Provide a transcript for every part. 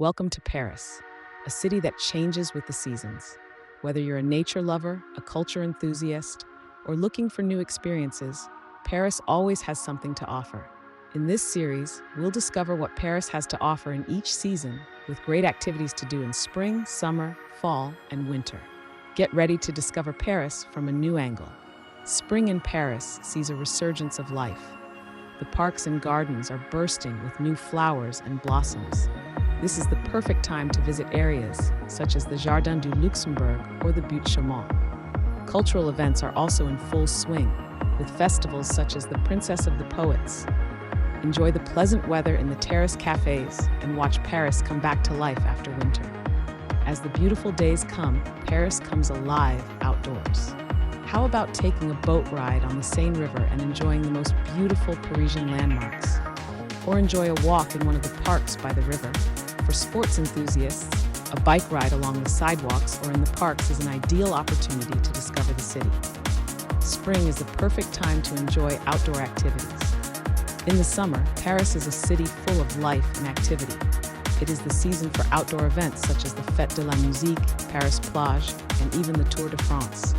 Welcome to Paris, a city that changes with the seasons. Whether you're a nature lover, a culture enthusiast, or looking for new experiences, Paris always has something to offer. In this series, we'll discover what Paris has to offer in each season, with great activities to do in spring, summer, fall, and winter. Get ready to discover Paris from a new angle. Spring in Paris sees a resurgence of life. The parks and gardens are bursting with new flowers and blossoms. This is the perfect time to visit areas such as the Jardin du Luxembourg or the Butte Chaumont. Cultural events are also in full swing, with festivals such as the Princess of the Poets. Enjoy the pleasant weather in the terrace cafes and watch Paris come back to life after winter. As the beautiful days come, Paris comes alive outdoors. How about taking a boat ride on the Seine River and enjoying the most beautiful Parisian landmarks? Or enjoy a walk in one of the parks by the river. For sports enthusiasts, a bike ride along the sidewalks or in the parks is an ideal opportunity to discover the city. Spring is the perfect time to enjoy outdoor activities. In the summer, Paris is a city full of life and activity. It is the season for outdoor events such as the Fête de la Musique, Paris Plage, and even the Tour de France.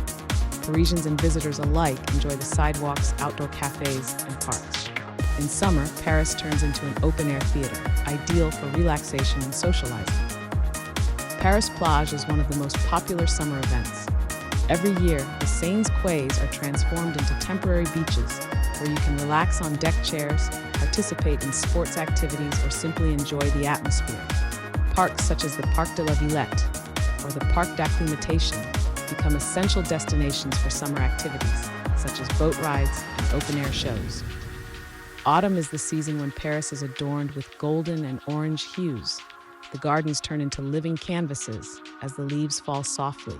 Parisians and visitors alike enjoy the sidewalks, outdoor cafes, and parks. In summer, Paris turns into an open-air theater, ideal for relaxation and socializing. Paris Plage is one of the most popular summer events. Every year, the Seine's quays are transformed into temporary beaches where you can relax on deck chairs, participate in sports activities, or simply enjoy the atmosphere. Parks such as the Parc de la Villette or the Parc d'Acclimatation become essential destinations for summer activities, such as boat rides and open-air shows. Autumn is the season when Paris is adorned with golden and orange hues. The gardens turn into living canvases as the leaves fall softly.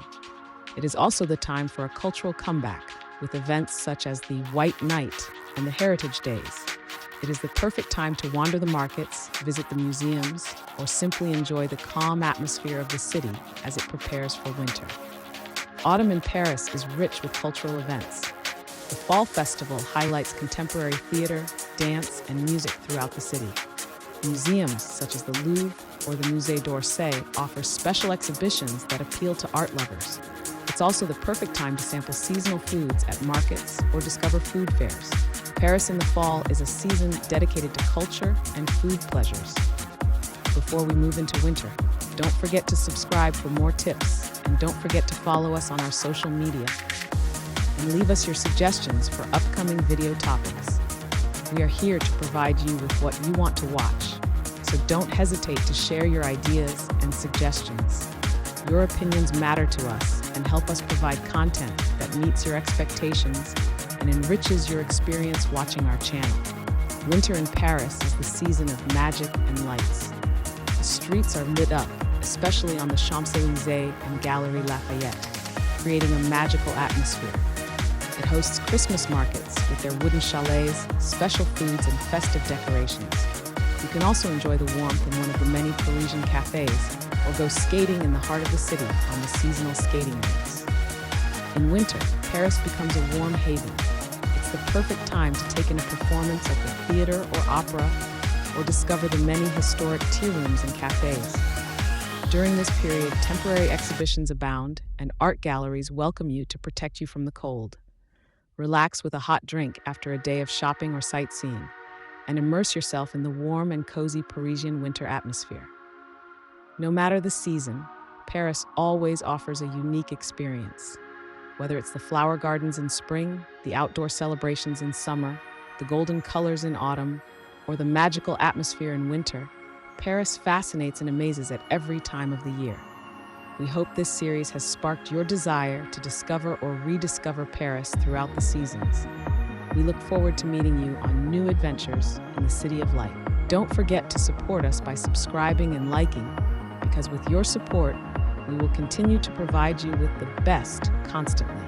It is also the time for a cultural comeback, with events such as the White Night and the Heritage Days. It is the perfect time to wander the markets, visit the museums, or simply enjoy the calm atmosphere of the city as it prepares for winter. Autumn in Paris is rich with cultural events. The Fall Festival highlights contemporary theater, dance, and music throughout the city. Museums such as the Louvre or the Musée d'Orsay offer special exhibitions that appeal to art lovers. It's also the perfect time to sample seasonal foods at markets or discover food fairs. Paris in the fall is a season dedicated to culture and food pleasures. Before we move into winter, don't forget to subscribe for more tips, and don't forget to follow us on our social media. And leave us your suggestions for upcoming video topics. We are here to provide you with what you want to watch, so don't hesitate to share your ideas and suggestions. Your opinions matter to us and help us provide content that meets your expectations and enriches your experience watching our channel. Winter in Paris is the season of magic and lights. The streets are lit up, especially on the Champs-Élysées and Galerie Lafayette, creating a magical atmosphere. It hosts Christmas markets with their wooden chalets, special foods, and festive decorations. You can also enjoy the warmth in one of the many Parisian cafes or go skating in the heart of the city on the seasonal skating rinks. In winter, Paris becomes a warm haven. It's the perfect time to take in a performance at the theater or opera or discover the many historic tea rooms and cafes. During this period, temporary exhibitions abound and art galleries welcome you to protect you from the cold. Relax with a hot drink after a day of shopping or sightseeing, and immerse yourself in the warm and cozy Parisian winter atmosphere. No matter the season, Paris always offers a unique experience. Whether it's the flower gardens in spring, the outdoor celebrations in summer, the golden colors in autumn, or the magical atmosphere in winter, Paris fascinates and amazes at every time of the year. We hope this series has sparked your desire to discover or rediscover Paris throughout the seasons. We look forward to meeting you on new adventures in the City of Light. Don't forget to support us by subscribing and liking, because with your support, we will continue to provide you with the best constantly.